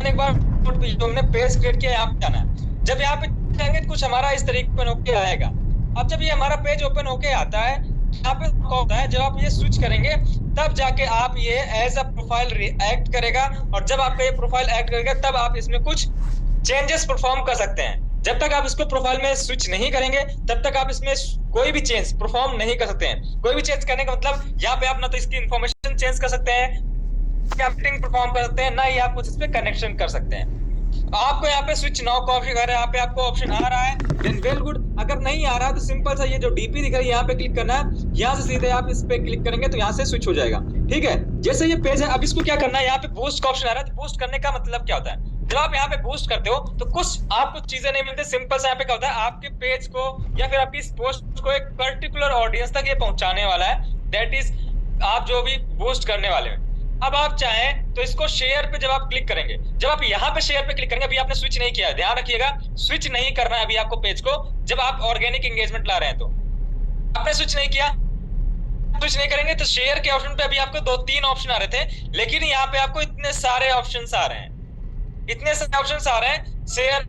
आपने एक बार जो हमने पेज क्रिएट किया, यहाँ पे जाना है। जब यहाँ पे जाएंगे तो कुछ हमारा इस तरीके ओपन होके आएगा। अब जब ये हमारा पेज ओपन होके आता है, यहाँ पे होता है जब आप ये स्विच करेंगे तब जाके आप ये एज अ प्रोफाइल एक्ट करेगा, और जब आपका ये प्रोफाइल एक्ट करेगा तब आप इसमें कुछ चेंजेस परफॉर्म कर सकते हैं। जब तक आप इसको प्रोफाइल में स्विच नहीं करेंगे तब तक आप इसमें कोई भी चेंज परफॉर्म नहीं कर सकते हैं। कोई भी चेंज करने का मतलब यहाँ पे आप ना तो इसकी इंफॉर्मेशन चेंज कर सकते हैं, मीटिंग परफॉर्म कर सकते हैं, ना ही आप कुछ इस पे कनेक्शन कर सकते हैं। आपको यहाँ पे स्विच नाउ का ऑप्शन अगर यहाँ पे आपको ऑप्शन आ रहा है देन वेल गुड, अगर नहीं आ रहा तो सिंपल सा ये जो डीपी दिख रही है यहाँ पे क्लिक करना है, यहाँ से सीधे आप इस पे क्लिक करेंगे तो यहाँ से स्विच हो जाएगा। ठीक है, जैसे ये पेज है, अब इसको क्या करना है, यहाँ पे बूस्ट का ऑप्शन आ रहा है। तो बूस्ट करने का मतलब क्या होता है, जब आप यहाँ पे बूस्ट करते हो तो कुछ आपको चीजें नहीं मिलती। सिंपल सा यहाँ पे क्या होता है, आपके पेज को या फिर आपकी इस पोस्ट को एक पर्टिकुलर ऑडियंस तक ये पहुंचाने वाला है, दैट इज आप जो भी बूस्ट करने वाले हैं। अब आप चाहें तो इसको शेयर पे जब आप क्लिक करेंगे, जब आप यहाँ पे शेयर पे क्लिक करेंगे, अभी आपने स्विच नहीं किया है, ध्यान रखिएगा स्विच नहीं करना है अभी आपको पेज को। जब आप ऑर्गेनिक एंगेजमेंट ला रहे हैं तो आपने स्विच नहीं किया, स्विच नहीं करेंगे तो शेयर के ऑप्शन पे अभी आपको 2-3 ऑप्शन आ रहे थे, लेकिन यहाँ पे आपको इतने सारे ऑप्शन आ रहे हैं, इतने सारे ऑप्शन आ रहे हैं। शेयर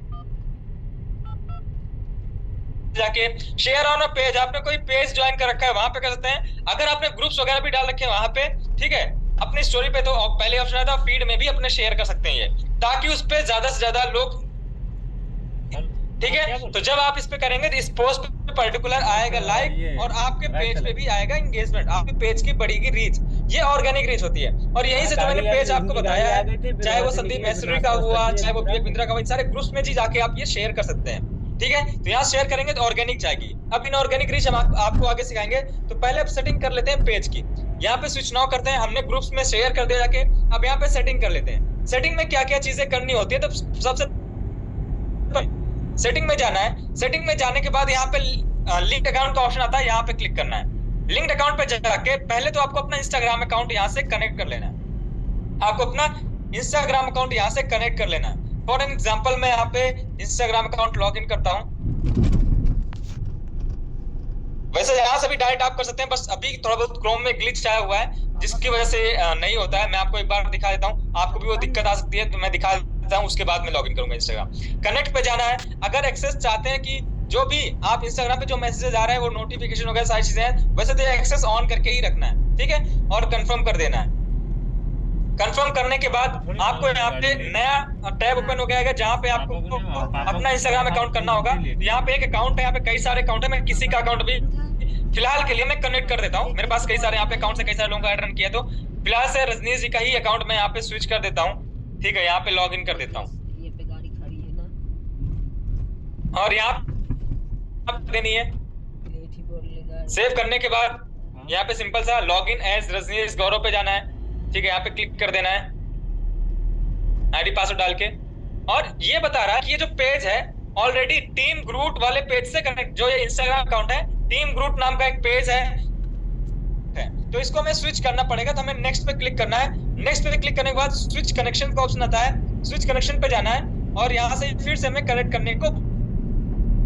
जाके शेयर ऑन अ पेज, आपने कोई पेज ज्वाइन कर रखा है वहां पे कर सकते हैं। अगर आपने ग्रुप्स वगैरह भी डाल रखे हैं वहां पे, ठीक है, अपनी स्टोरी पे तो पहले ऑप्शन आता है, फीड में भी अपने शेयर कर सकते हैं ये, ताकि उस पे ज्यादा से ज्यादा लोग, ठीक है। तो जब आप इस पे करेंगे तो इस पोस्ट पे पर्टिकुलर आएगा लाइक, और आपके पेज पे भी आएगा एंगेजमेंट, आपके पेज की बढ़ेगी रीच। ये ऑर्गेनिक रीच होती है। और यहीं से जो मैंने पेज आपको बताया है, चाहे वो संदीप मैसरी का हुआ, चाहे वो विवेक बिंद्रा का हुआ, इन सारे ग्रुप्स में जी जाके आप ये शेयर कर सकते हैं। ठीक है, तो यहाँ शेयर करेंगे तो ऑर्गेनिक जाएगी। अब इन ऑर्गेनिक रीच हम आपको आगे सिखाएंगे। तो पहले अब सेटिंग कर लेते हैं पेज की, यहाँ पे स्विच नाउ करते हैं, हमने ग्रुप्स में शेयर कर दिया जाके। अब यहाँ पे सेटिंग कर लेते हैं। सेटिंग में क्या क्या चीजें करनी होती है, तो सबसे सेटिंग में जाना है। सेटिंग में जाने के बाद यहाँ पे लिंक अकाउंट का ऑप्शन आता है, यहाँ पे क्लिक करना है। लिंक्ड अकाउंट पे जाके पहले तो आपको अपना इंस्टाग्राम अकाउंट यहाँ से कनेक्ट कर लेना है। आपको अपना इंस्टाग्राम अकाउंट यहाँ से कनेक्ट कर लेना है। फॉर एग्जाम्पल मैं यहाँ पे इंस्टाग्राम अकाउंट लॉग इन करता हूँ। वैसे यहाँ से भी डायरेक्ट आप कर सकते हैं, बस अभी थोड़ा बहुत क्रोम में ग्लिच आया हुआ है जिसकी वजह से नहीं होता है। मैं आपको एक बार दिखा देता हूँ, आपको भी वो दिक्कत आ सकती है तो मैं दिखा देता हूँ, उसके बाद मैं लॉग इन करूंगा इंस्टाग्राम। कनेक्ट पे जाना है। अगर एक्सेस चाहते हैं कि जो भी आप इंस्टाग्राम पे जो मैसेजेस आ रहे हैं वो नोटिफिकेशन वगैरह सारी चीजें हैं, वैसे तो एक्सेस ऑन करके ही रखना है, ठीक है, और कंफर्म कर देना है। कंफर्म करने के बाद आपको यहाँ पे नया टैब ओपन हो गया, जहाँ पे आपको अपना इंस्टाग्राम अकाउंट करना होगा। यहाँ पे एक अकाउंट है, यहाँ पे कई सारे अकाउंट है। मैं किसी का अकाउंट भी फिलहाल के लिए मैं कनेक्ट कर देता हूँ। मेरे पास कई सारे यहाँ पे अकाउंट है, कई सारे लोगों का ऐड रन किया, तो फिलहाल से रजनीश जी का ही अकाउंट मैं यहाँ पे स्विच कर देता हूँ। ठीक है, यहाँ पे लॉग इन कर देता हूँ और यहाँ देनी है। सेव करने के बाद यहाँ पे सिंपल सा लॉग इन एज रजनीश गौरव पे जाना है। ठीक है, यहाँ पे क्लिक कर देना है आईडी पासवर्ड डाल के। और ये बता रहा है कि ये जो पेज है ऑलरेडी टीम ग्रूट वाले पेज से कनेक्ट, जो ये इंस्टाग्राम अकाउंट है टीम ग्रूट नाम का एक पेज है, तो इसको हमें स्विच करना पड़ेगा। तो हमें नेक्स्ट पे क्लिक करना है। नेक्स्ट पे क्लिक करने के बाद स्विच कनेक्शन का ऑप्शन आता है, स्विच कनेक्शन पे जाना है और यहाँ से फिर से हमें कनेक्ट करने को,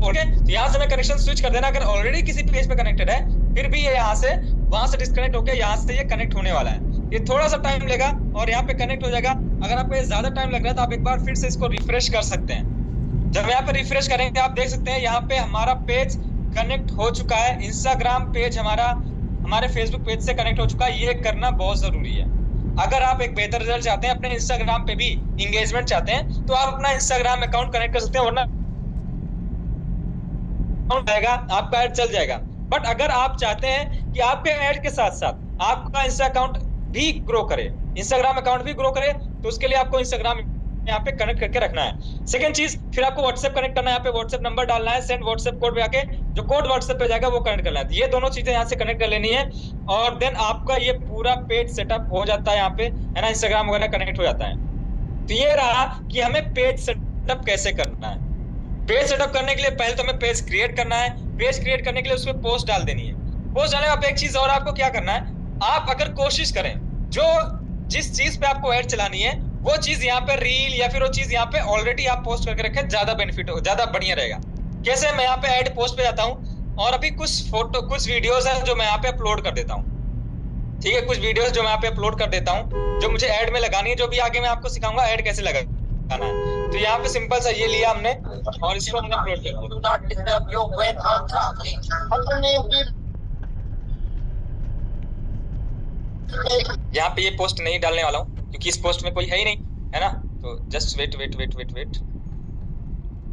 ओके, तो यहाँ से हमें कनेक्शन स्विच कर देना। अगर ऑलरेडी किसी पेज पे कनेक्टेड है फिर भी ये यहाँ से वहां से डिस्कनेक्ट होकर यहाँ से ये कनेक्ट होने वाला है। ये थोड़ा सा टाइम लेगा और यहाँ पे कनेक्ट हो जाएगा। अगर आपको ये ज्यादा टाइम लग रहा है तो आप एक बार फिर से इसको रिफ्रेश कर सकते हैं। जब यहाँ पे रिफ्रेश करेंगे आप देख सकते हैं यहाँ पे हमारा पेज कनेक्ट हो चुका है। इंस्टाग्राम पेज हमारा हमारे फेसबुक पेज से कनेक्ट हो चुका है। ये करना बहुत जरूरी है। अगर आप एक बेहतर रिजल्ट चाहते हैं, अपने इंस्टाग्राम पे भी इंगेजमेंट चाहते हैं, तो आप अपना इंस्टाग्राम अकाउंट कनेक्ट कर सकते हैं, वरना आपका ऐड चल जाएगा। बट अगर आप चाहते हैं कि आपके ऐड के साथ साथ आपका इंस्टा अकाउंट भी ग्रो करे, इंस्टाग्राम अकाउंट भी ग्रो करे, तो उसके लिए आपको इंस्टाग्राम यहाँ पे कनेक्ट करके रखना है। सेकंड चीज, फिर आपको व्हाट्सएप कनेक्ट करना है। यहाँ पे व्हाट्सएप नंबर डालना है, सेंड व्हाट्सएप कोड पे आके जो कोड व्हाट्सएप पे जाएगा वो कनेक्ट करना है। ये दोनों चीजें यहाँ से कनेक्ट कर लेनी है और देन आपका ये पूरा पेज सेटअप हो जाता है। यहाँ पे है ना, इंस्टाग्राम वगैरह कनेक्ट हो जाता है। तो ये रहा कि हमें पेज सेटअप कैसे करना है। पेज सेटअप करने के लिए पहले तो हमें पेज क्रिएट करना है। पेज क्रिएट करने के लिए उसमें पोस्ट डाल देनी है। पोस्ट डालने का एक चीज और आपको क्या करना है, आप अगर कोशिश करें जो जिस चीज पे आपको ऐड चलानी है वो चीज यहाँ पे रील या फिर वो चीज यहाँ पे ऑलरेडी आप पोस्ट करके रखें, ज्यादा बेनिफिट हो, ज्यादा बढ़िया रहेगा। कैसे, मैं यहाँ पे ऐड पोस्ट पे जाता हूँ और अभी कुछ वीडियोस है जो मैं यहाँ पे अपलोड कर देता हूँ। ठीक है, कुछ वीडियोस जो मैं यहाँ पे अपलोड कर देता हूँ जो मुझे ऐड में लगानी है, जो भी आगे मैं आपको सिखाऊंगा ऐड कैसे लगाना जाना है। तो यहाँ पे सिंपल सा ये लिया हमने और इसको हमने अपलोड कर दिया। यहाँ पे ये पोस्ट नहीं डालने वाला हूँ क्योंकि इस पोस्ट में कोई है ही नहीं, है ना। तो just wait wait wait wait wait,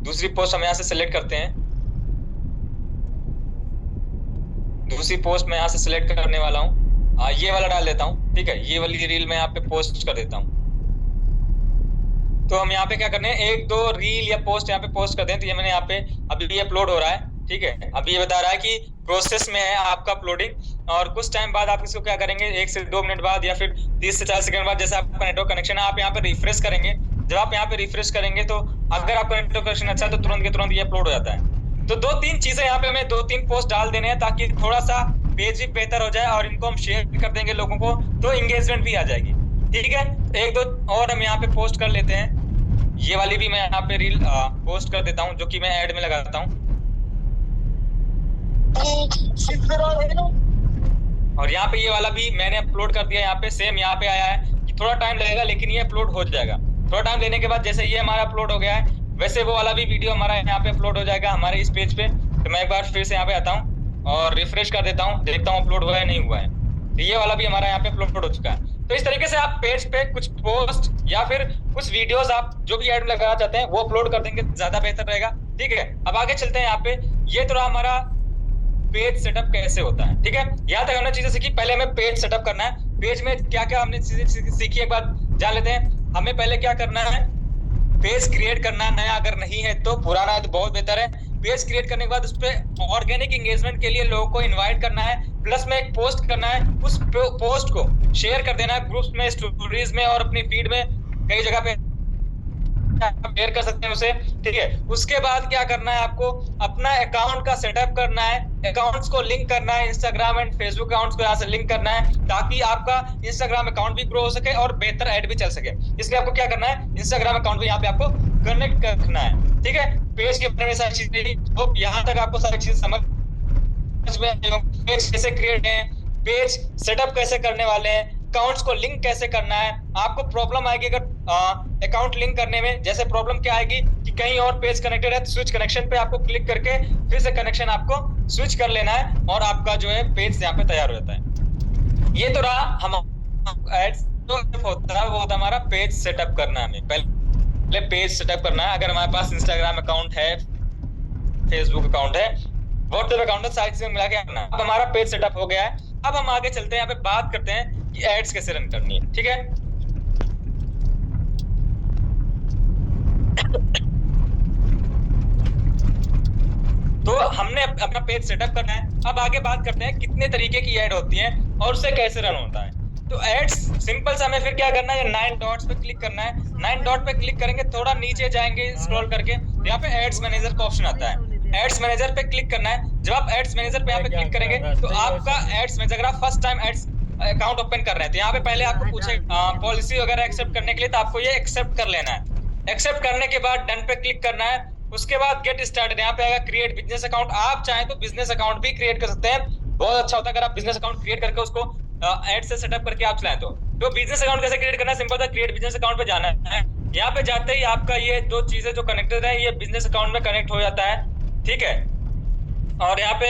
दूसरी पोस्ट हम यहाँ से सिलेक्ट करते हैं। दूसरी पोस्ट मैं यहाँ से सिलेक्ट करने वाला हूँ, ये वाला डाल देता हूँ, ठीक है। ये वाली रील मैं यहाँ पे पोस्ट कर देता हूँ। तो हम यहाँ पे क्या करने हैं, एक दो रील या पोस्ट यहाँ पे पोस्ट कर दें। तो ये मैंने यहाँ पे अभी ये अपलोड हो रहा है, ठीक है। अभी ये बता रहा है कि प्रोसेस में है आपका अपलोडिंग, और कुछ टाइम बाद आप इसको क्या करेंगे, 1 से 2 मिनट बाद या फिर 30 से 40 सेकंड बाद, जैसे आपका नेटवर्क कनेक्शन है, आप यहाँ पे रिफ्रेश करेंगे। जब आप यहाँ पे रिफ्रेश करेंगे तो अगर आपका नेटवर्क कनेक्शन अच्छा है तो तुरंत के तुरंत ये अपलोड हो जाता है। तो 2-3 चीजें यहाँ पे हमें 2-3 पोस्ट डाल देने हैं ताकि थोड़ा सा पेज भी बेहतर हो जाए, और इनको हम शेयर कर देंगे लोगों को तो एंगेजमेंट भी आ जाएगी, ठीक है। 1-2 और हम यहाँ पे पोस्ट कर लेते हैं। ये वाली भी मैं यहाँ पे रील पोस्ट कर देता हूँ, जो कि मैं ऐड में लगाता हूँ। और यहाँ पे ये वाला भी मैंने अपलोड कर दिया। यहाँ पे सेम यहाँ पे आया है कि थोड़ा टाइम लगेगा लेकिन ये अपलोड हो जाएगा। थोड़ा टाइम लेने के बाद जैसे ये हमारा अपलोड हो गया है, वैसे वो वाला भी वीडियो हमारा यहाँ पे अपलोड हो जाएगा हमारे इस पेज पे। तो मैं एक बार फिर से यहाँ पे आता हूँ और रिफ्रेश कर देता हूँ, देखता हूँ अपलोड हुआ है नहीं हुआ है। तो ये वाला भी हमारा यहाँ पे अपलोड हो चुका है। तो इस तरीके से आप पेज पे कुछ पोस्ट या फिर कुछ वीडियोस आप जो भी ऐड लगाना चाहते हैं वो अपलोड कर देंगे, ज्यादा बेहतर रहेगा, ठीक है। अब आगे चलते हैं। यहाँ पे ये तो हमारा पेज सेटअप कैसे होता है, ठीक है। यहाँ तक हमने चीजें सीखी। पहले हमें पेज सेटअप करना है। पेज में क्या क्या हमने चीजें सीखी एक बार जान लेते हैं। हमें पहले क्या करना है, पेज क्रिएट करना है नया, अगर नहीं है तो पुराना है तो बहुत बेहतर है। पेज क्रिएट करने के बाद उस पर ऑर्गेनिक एंगेजमेंट के लिए लोगों को इनवाइट करना है, प्लस में एक पोस्ट करना है। उस पोस्ट को शेयर कर देना है ग्रुप्स में, स्टोरीज में और अपनी फीड में, कई जगह पे शेयर कर सकते हैं उसे, ठीक है। उसके बाद क्या करना है, आपको अपना अकाउंट का सेटअप करना है, अकाउंट्स को लिंक करना है, इंस्टाग्राम एंड फेसबुक अकाउंट्स को यहाँ से लिंक करना है ताकि आपका इंस्टाग्राम अकाउंट भी ग्रो हो सके और बेहतर ऐड भी चल सके। इसलिए आपको क्या करना है, इंस्टाग्राम अकाउंट भी यहाँ पे आपको कनेक्ट करना है, ठीक है। पेज के बारे में सारी चीजें, तो यहाँ तक आपको सारी चीजें समझ में, पेज कैसे क्रिएट है, पेज सेटअप कैसे करने वाले हैं, अकाउंट्स को लिंक कैसे करना है। आपको प्रॉब्लम आएगी अगर अकाउंट लिंक करने में, जैसे प्रॉब्लम क्या आएगी कि कहीं और पेज कनेक्टेड है तो स्विच कनेक्शन पे आपको क्लिक करके फिर से कनेक्शन आपको स्विच कर लेना है और आपका जो है पेज यहाँ पे तैयार हो जाता है। ये तो रहा हम एड्स जो होता है, वो होता है हमारा पेज सेटअप करना। हमें पहले पेज सेटअप करना है। अगर हमारे पास इंस्टाग्राम अकाउंट है, फेसबुक अकाउंट है, व्हाट्सएप अकाउंट है, सारी चीजें मिला के करना है। अब हमारा पेज सेटअप हो गया है। अब हम आगे चलते हैं, यहाँ पे बात करते हैं कि एड्स कैसे रन करनी है, ठीक है। तो हमने अपना पेज सेटअप करना है। अब आगे बात करते हैं कितने तरीके की ऐड होती है और उससे कैसे रन होता है। तो एड्स सिंपल सा हमें फिर क्या करना है, 9 डॉट्स पे क्लिक करना है। 9 डॉट पे क्लिक करेंगे, थोड़ा नीचे जाएंगे स्क्रॉल करके, यहाँ पे एड्स मैनेजर का ऑप्शन आता है। एड्स मैनेजर पे क्लिक करना है। जब आप एड्स मैनेजर पे यहाँ पे क्लिक करेंगे तो आपका एड्स मैनेजर, अगर आप first time ads account open कर रहे हैं तो यहाँ पे पहले आपको पूछे पॉलिसी वगैरह एक्सेप्ट करने के लिए, तो आपको ये एक्सेप्ट कर लेना है। एक्सेप्ट करने के बाद डन पे क्लिक करना है। उसके बाद गेट स्टार्टेड, यहाँ पे आएगा क्रिएट बिजनेस अकाउंट। आप चाहें तो बिजनेस अकाउंट भी क्रिएट कर सकते हैं, बहुत अच्छा होता है अगर आप बिजनेस अकाउंट क्रिएट करके उसको एड से सेटअप करके आप चलाएं। तो बिजनेस अकाउंट कैसे क्रिएट करना है, सिंपल था, क्रिएट बिजनेस अकाउंट पे जाना है। यहाँ पे जाते ही आपका ये दो चीजें जो कनेक्टेड है ये बिजनेस अकाउंट में कनेक्ट हो जाता है, ठीक है। और यहाँ पे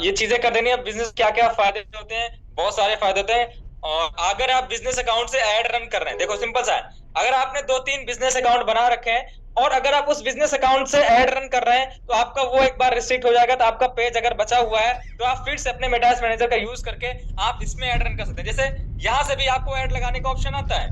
ये चीजें कर देनी है। बिजनेस क्या क्या फायदे होते हैं, बहुत सारे फायदे होते हैं। और अगर आप बिजनेस अकाउंट से ऐड रन कर रहे हैं, देखो सिंपल सा है, अगर आपने 2-3 बिजनेस अकाउंट बना रखे हैं और अगर आप उस बिजनेस अकाउंट से ऐड रन कर रहे हैं तो आपका वो एक बार रिस्ट्रिक्ट हो जाएगा। तो आपका पेज अगर बचा हुआ है तो आप फिर से अपने मेटास मैनेजर का यूज करके आप इसमें ऐड रन कर सकते हैं। जैसे यहाँ से भी आपको ऐड लगाने का ऑप्शन आता है,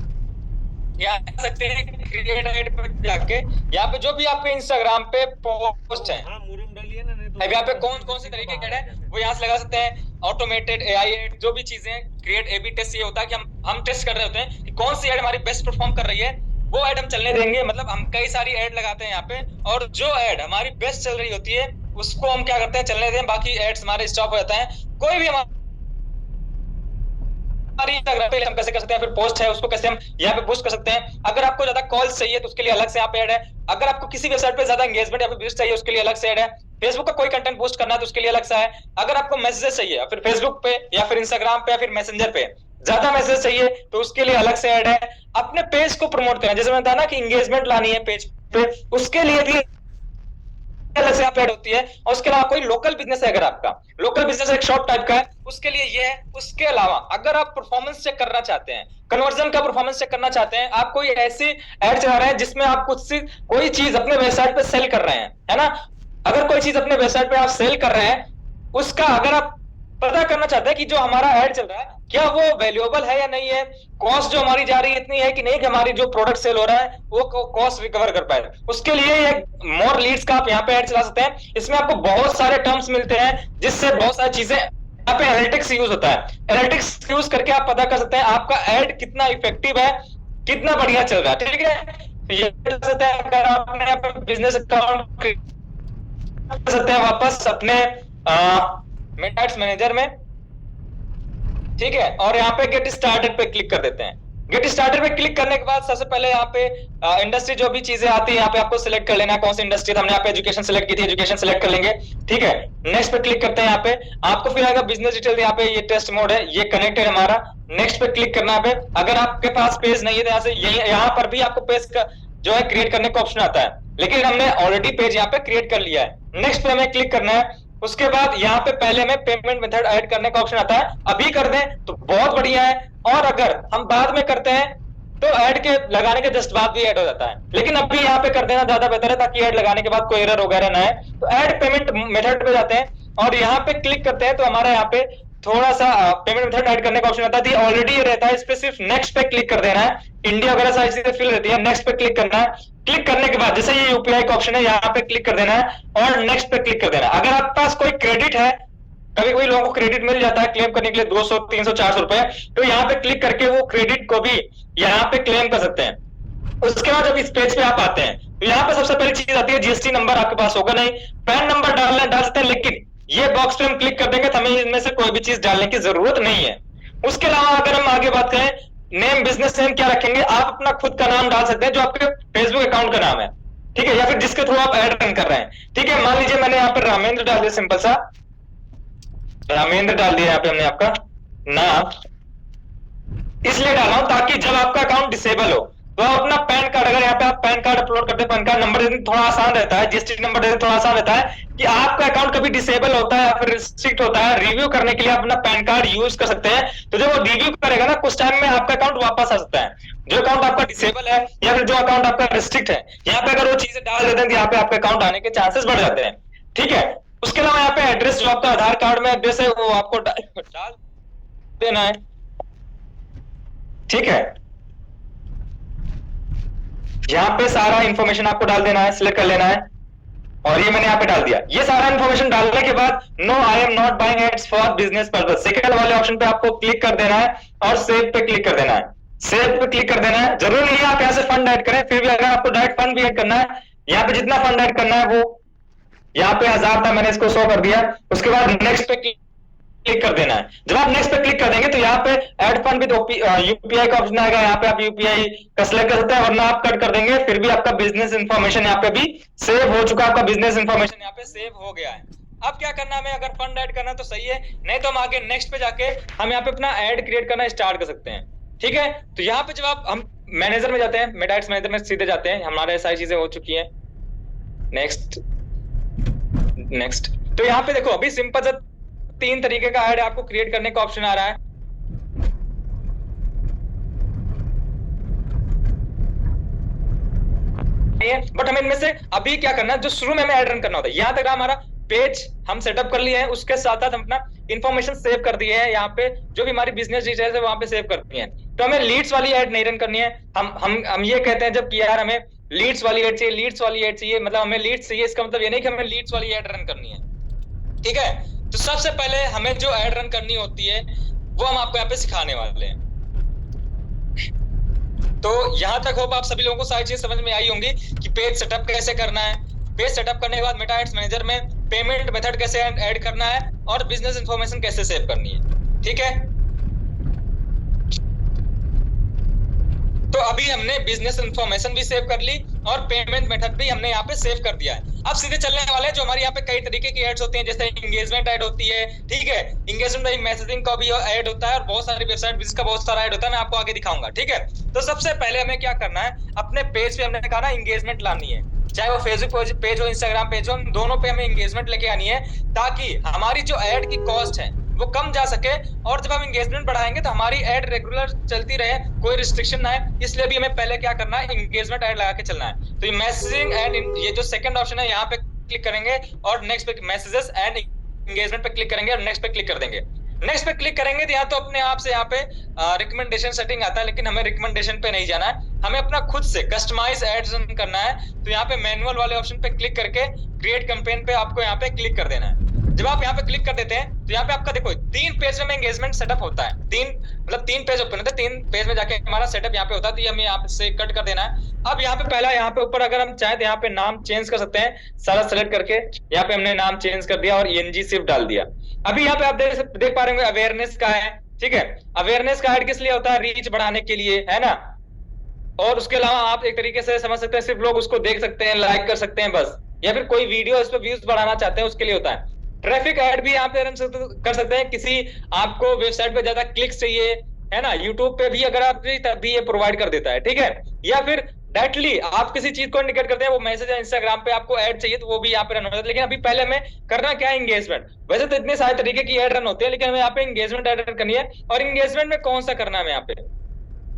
यहाँ आ सकते हैं क्रिएट ऐड पे जाके, यहाँ पे जो भी आपके इंस्टाग्राम पे पोस्ट है, अब यहाँ पे कौन कौन से तरीके के ऐड है वो यहाँ से लगा सकते हैं। ऑटोमेटेड एआई ऐड, जो भी चीजें क्रिएट एबी टेस्ट, ये होता है कि हम टेस्ट कर रहे होते हैं कि कौन सी ऐड हमारी बेस्ट परफॉर्म कर रही है, वो ऐड हम चलने देंगे। मतलब हम कई सारी ऐड लगाते हैं यहाँ पे, और जो ऐड हमारी बेस्ट चल रही होती है उसको हम क्या करते हैं, चलने दें, बाकी एड्स हमारे स्टॉप हो जाता है। कोई भी हमारी इंस्टाग्राम पे हम कैसे कर सकते हैं, फिर पोस्ट है उसको कैसे हम यहाँ पे बूस्ट कर सकते हैं। अगर आपको ज्यादा कॉल्स चाहिए तो उसके लिए अलग से यहाँ पे ऐड है। अगर आपको किसी वेबसाइट पे ज्यादा एंगेजमेंट या फिर बूस्ट चाहिए उसके लिए अलग से ऐड है। फेसबुक का कोई कंटेंट बूस्ट करना है तो उसके लिए अलग सा है। अगर आपको मैसेजेस चाहिए फिर फेसबुक पे या फिर इंस्टाग्राम पे या फिर मैसेंजर पे ज्यादा मैसेज चाहिए तो उसके लिए अलग से ऐड है। अपने पेज को प्रमोट करना, जैसे मैंने बताया ना कि एंगेजमेंट लानी है पेज पे, उसके लिए भी अलग से आप ऐड होती है। और उसके अलावा कोई लोकल बिजनेस है, अगर आपका लोकल बिजनेस एक शॉप टाइप का है, उसके लिए ये है। उसके अलावा अगर आप परफॉर्मेंस चेक करना चाहते हैं, कन्वर्जन का परफॉर्मेंस चेक करना चाहते हैं, आप कोई ऐसी ऐड चला रहे हैं जिसमें आप कुछ सी कोई चीज अपने वेबसाइट पे सेल कर रहे हैं, है ना, अगर कोई चीज अपने वेबसाइट पे आप सेल कर रहे हैं, उसका अगर आप पता करना चाहते हैं कि जो हमारा ऐड चल रहा है क्या वो वैल्यूएबल है या नहीं है, कॉस्ट जो हमारी जा रही है इतनी है कि नहीं कि हमारी जो प्रोडक्ट सेल हो रहा है वो कॉस्ट रिकवर कर पाए, उसके लिए ये मोर लीड्स का आप यहाँ पे ऐड चला सकते हैं। इसमें आपको बहुत सारे टर्म्स मिलते हैं जिससे बहुत सारी चीजें, यहाँ पे एनालिटिक्स यूज होता है। एनालिटिक्स यूज करके आप पता कर सकते हैं आपका ऐड कितना इफेक्टिव है, कितना बढ़िया चल रहा है। ठीक है, ये कर सकते हैं। अगर आपने बिजनेस अकाउंट कर सकते हैं वापस अपने मेटाट्स मैनेजर में, ठीक है, और यहाँ पे गेट स्टार्टेड पे क्लिक कर देते हैं। गेट स्टार्टेड पे क्लिक करने के बाद सबसे पहले यहाँ पे इंडस्ट्री जो भी चीजें आती है यहाँ पे आपको सिलेक्ट कर लेना है, कौन सी इंडस्ट्री। हमने यहाँ पे एजुकेशन सिलेक्ट की थी, एजुकेशन सिलेक्ट कर लेंगे। ठीक है, नेक्स्ट पे क्लिक करते हैं। यहाँ पे आपको फिर आएगा बिजनेस डिटेल, यहाँ पे ये टेस्ट मोड है, ये कनेक्टेड हमारा। नेक्स्ट पे क्लिक करना है। पे अगर आपके पास पेज नहीं है तो यहाँ से यहाँ पर भी आपको पेज का जो है क्रिएट करने का ऑप्शन आता है, लेकिन हमने ऑलरेडी पेज यहाँ पे क्रिएट कर लिया है। नेक्स्ट पे हमें क्लिक करना है। उसके बाद यहाँ पे पहले में पेमेंट मेथड ऐड करने का ऑप्शन आता है, अभी कर दें तो बहुत बढ़िया है, और अगर हम बाद में करते हैं तो ऐड के लगाने के जस्ट बाद भी ऐड हो जाता है, लेकिन अभी यहाँ पे कर देना ज्यादा बेहतर है ताकि ऐड लगाने के बाद कोई एरर वगैरह ना है। तो ऐड पेमेंट मेथड पे जाते हैं और यहाँ पे क्लिक करते हैं तो हमारा यहाँ पे थोड़ा सा पेमेंट मेथड ऐड करने का ऑप्शन आता है, ऑलरेडी ये रहता है, इस पे सिर्फ नेक्स्ट पे क्लिक कर देना है। इंडिया वगैरह सारी चीजें फिल रहती है, नेक्स्ट पे क्लिक करना है। क्लिक करने के बाद जैसे ये यूपीआई का ऑप्शन है यहाँ पे क्लिक कर देना है और नेक्स्ट पे क्लिक कर देना है। अगर आपके पास कोई क्रेडिट है, कभी कोई लोगों को क्रेडिट मिल जाता है क्लेम करने के लिए 200 300 400 रुपए, तो यहाँ पे क्लिक करके वो क्रेडिट को भी यहाँ पे क्लेम कर सकते हैं। उसके बाद जब इस पेज पे आप आते हैं तो यहाँ पे सबसे पहली चीज आती है जीएसटी नंबर आपके पास होगा नहीं, पैन नंबर डाल सकते हैं, लेकिन ये बॉक्स पे हम क्लिक कर देंगे तो हमें इनमें से कोई भी चीज डालने की जरूरत नहीं है। उसके अलावा अगर हम आगे बात करें, नेम बिजनेस नेम क्या रखेंगे, आप अपना खुद का नाम डाल सकते हैं जो आपके फेसबुक अकाउंट का नाम है, ठीक है, या फिर जिसके थ्रू आप ऐड रन कर रहे हैं। ठीक है, मान लीजिए मैंने यहाँ पे रामेंद्र डाल दिया, सिंपल सा रामेंद्र डाल दिया यहाँ पे हमने आपका नाम, इसलिए डाला हूं ताकि जब आपका अकाउंट डिसेबल हो तो आप अपना पैन कार्ड, अगर यहाँ पे आप पैन कार्ड अपलोड करते हैं, पैन कार्ड नंबर देने थोड़ा आसान रहता है, जीएसटी नंबर देने थोड़ा आसान रहता है कि आपका अकाउंट कभी डिसेबल होता है या फिर रिस्ट्रिक्ट होता है, रिव्यू करने के लिए आप अपना पैन कार्ड यूज कर सकते हैं। तो जब वो रिव्यू करेगा ना कुछ टाइम में आपका अकाउंट वापस आ सकता है, जो अकाउंट आपका डिसेबल है या फिर जो अकाउंट आपका रिस्ट्रिक्ट है, यहाँ पे अगर वो चीजें डाल देते हैं तो यहाँ पे आपके अकाउंट आने के चांसेस बढ़ जाते हैं। ठीक है, उसके अलावा यहाँ पे एड्रेस, जो आपका आधार कार्ड में एड्रेस है वो आपको डाल देना है। ठीक है, यहाँ पे सारा इंफॉर्मेशन आपको डाल देना है, सिलेक्ट कर लेना है, और ये मैंने यहाँ पे डाल दिया। ये सारा इंफॉर्मेशन डालने के बाद no I am not buying ads for business purpose, second वाले ऑप्शन पे आपको क्लिक कर देना है और सेव पे क्लिक कर देना है। सेव पे क्लिक कर देना है, जरूरी नहीं है आप यहाँ से फंड ऐड करें, फिर भी अगर आपको डायरेक्ट फंड भी ऐड करना है, यहाँ पे जितना फंड ऐड करना है वो यहाँ पे 1000 था, मैंने इसको 100 कर दिया। उसके बाद नेक्स्ट पे क्लिक कर देना है। जब आप नेक्स्ट पे क्लिक कर देंगे तो यहाँ पे ऐड फंड विद यूपीआई का ऑप्शन आएगा, यहाँ पे आप यूपीआई का सिलेक्ट कर सकते हैं, वरना आप कट कर देंगे, फिर भी आपका बिजनेस इंफॉर्मेशन यहाँ पे भी सेव हो चुका है, आपका बिजनेस इंफॉर्मेशन यहाँ पे सेव हो गया है। अब क्या करना है, हमें अगर फंड ऐड करना है तो सही है, नहीं तो हम आगे नेक्स्ट पे जाके हम यहाँ पे अपना ऐड क्रिएट करना स्टार्ट कर सकते हैं। ठीक है, तो यहाँ पे जब हम मैनेजर में जाते हैं, मेटाट्स मैनेजर में सीधे जाते हैं, हमारे सारी चीजें हो चुकी है। नेक्स्ट नेक्स्ट, तो यहाँ पे देखो अभी सिंपल सा 3 तरीके का ऐड आपको क्रिएट करने का ऑप्शन आ रहा है। बट हमें इनमें से अभी क्या करना है, जो शुरू में हमें ऐड रन करना होता है, यहां तक हमारा पेज हम सेटअप कर लिए हैं, उसके साथ साथ हम अपना इंफॉर्मेशन सेव कर दिए है, यहाँ पे जो भी हमारी बिजनेस डिटेल्स है वहां पे सेव कर दी है। तो हमें लीड्स वाली ऐड नहीं रन करनी है। हम ये कहते हैं जब कि यार हमें लीड्स वाली ऐड चाहिए, लीड्स वाली ऐड चाहिए, मतलब हमें लीड्स चाहिए, इसका मतलब ये नहीं कि हमें लीड्स वाली ऐड रन करनी है। ठीक है, तो सबसे पहले हमें जो ऐड रन करनी होती है वो हम आपको यहाँ पे सिखाने वाले हैं। तो यहां तक होप आप सभी लोगों को सारी चीज समझ में आई होंगी कि पेज सेटअप कैसे करना है, पेज सेटअप करने के बाद मेटा एड्स मैनेजर में पेमेंट मेथड कैसे ऐड करना है और बिजनेस इंफॉर्मेशन कैसे सेव करनी है। ठीक है, तो अभी हमने बिजनेस इंफॉर्मेशन भी सेव कर ली और पेमेंट मेथड भी हमने यहाँ पे सेव कर दिया है। अब सीधे चलने वाले हैं जो हमारे यहाँ पे कई तरीके की एड्स होती हैं, जैसे एंगेजमेंट ऐड होती है, ठीक है, एंगेजमेंट मैसेजिंग का भी ऐड होता है और बहुत सारी वेबसाइट विजिट का बहुत सारा ऐड होता है, मैं आपको आगे दिखाऊंगा, ठीक है। तो सबसे पहले हमें क्या करना है, अपने पेज पे हमने कहा ना एंगेजमेंट लानी है, चाहे वो फेसबुक पेज हो, इंस्टाग्राम पेज हो, दोनों पे हमें एंगेजमेंट लेके आनी है, ताकि हमारी जो ऐड की कॉस्ट है वो कम जा सके, और जब हम एंगेजमेंट बढ़ाएंगे तो हमारी ऐड रेगुलर चलती रहे, कोई रिस्ट्रिक्शन ना है। इसलिए भी हमें पहले क्या करना है, एंगेजमेंट ऐड लगा के चलना है। तो ये मैसेजिंग एंड ये जो सेकंड ऑप्शन है यहाँ पे क्लिक करेंगे और नेक्स्ट पे मैसेजेस एंड एंगेजमेंट पे क्लिक करेंगे और नेक्स्ट पे क्लिक कर देंगे। नेक्स्ट पे क्लिक करेंगे तो यहाँ तो अपने आप से यहाँ पे रिकमेंडेशन सेटिंग आता है, लेकिन हमें रिकमेंडेशन पे नहीं जाना है, हमें अपना खुद से कस्टमाइज एड्स रन करना है। तो यहाँ पे मैनुअल वाले ऑप्शन पे क्लिक करके क्रिएट कैंपेन पे आपको यहाँ पे क्लिक कर देना है। जब आप यहाँ पे क्लिक कर देते हैं तो यहाँ पे आपका देखो 3 पेज में एंगेजमेंट सेटअप होता है, 3 पेज ओपन होते हैं, 3 पेज में जाके हमारा सेटअप यहाँ पे होता है। तो ये हमें यहाँ से कट कर देना है। अब यहाँ पे पहला यहाँ पे ऊपर अगर हम चाहें तो यहाँ पे नाम चेंज कर सकते हैं, सारा सेलेक्ट करके यहाँ पे हमने नाम चेंज कर दिया और ENG सिर्फ डाल दिया। अभी यहाँ पे आप देख पा रहे होंगे अवेयरनेस का है, ठीक है। अवेयरनेस का ऐड किस लिए होता है, रीच बढ़ाने के लिए, है ना। और उसके अलावा आप एक तरीके से समझ सकते हैं सिर्फ लोग उसको देख सकते हैं, लाइक कर सकते हैं बस, या फिर कोई वीडियो इस पर व्यूज बढ़ाना चाहते हैं उसके लिए होता है। ट्रैफिक ऐड भी यहाँ पे रन कर सकते हैं, किसी आपको वेबसाइट पे ज्यादा क्लिक्स चाहिए, है ना, यूट्यूब पे भी अगर आप तब भी ये प्रोवाइड कर देता है, ठीक है। या फिर डायरेक्टली आप किसी चीज को इंडिकेट करते हैं, वो मैसेज है इंस्टाग्राम पे आपको ऐड चाहिए तो वो भी यहाँ पे रन होता है। लेकिन अभी पहले हमें करना क्या है, एंगेजमेंट। वैसे तो इतने सारे तरीके की ऐड रन होते हैं, लेकिन हमें यहाँ पे एंगेजमेंट ऐड रन करनी है। और एंगेजमेंट में कौन सा करना है, यहाँ पे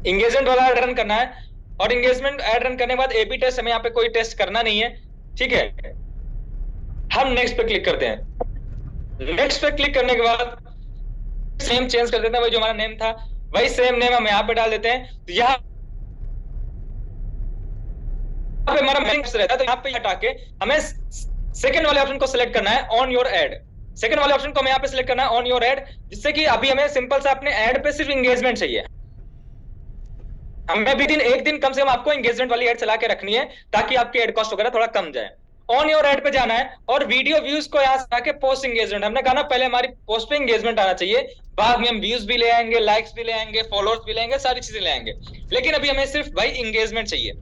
एंगेजमेंट वाला ऐड रन करना है। और एंगेजमेंट ऐड रन करने के बाद AB टेस्ट हमें यहाँ पे कोई टेस्ट करना नहीं है, ठीक है। हम नेक्स्ट पे क्लिक करते हैं। नेक्स्ट पे क्लिक करने के बाद सेम चेंज कर देते हैं, वही जो हमारा नेम था वही सेम नेम हम यहाँ पे डाल देते हैं। तो यहाँ पे हमारा मेन रहता है, तो यहाँ पे हटा के हमें सेकंड वाले ऑप्शन को सिलेक्ट करना है, ऑन योर एड। सेकंड वाले ऑप्शन को हमें यहाँ पे सिलेक्ट करना है, ऑन योर एड, जिससे कि अभी हमें सिंपल सा अपने एड पे सिर्फ एंगेजमेंट चाहिए। हमें भी एक दिन कम से कम आपको एंगेजमेंट वाली एड चला के रखनी है, ताकि आपकी एड कॉस्ट वगैरह थोड़ा कम जाए। ऑन योर एड पे जाना है और वीडियो व्यूज को यहाँ से आके पोस्ट एंगेजमेंट, हमने कहा ना पहले हमारी पोस्ट पे एंगेजमेंट आना चाहिए, बाद में हम व्यूज भी ले आएंगे, लाइक्स भी ले आएंगे, फॉलोअर्स भी ले आएंगे, सारी चीजें ले आएंगे। लेकिन अभी हमें सिर्फ भाई एंगेजमेंट चाहिए,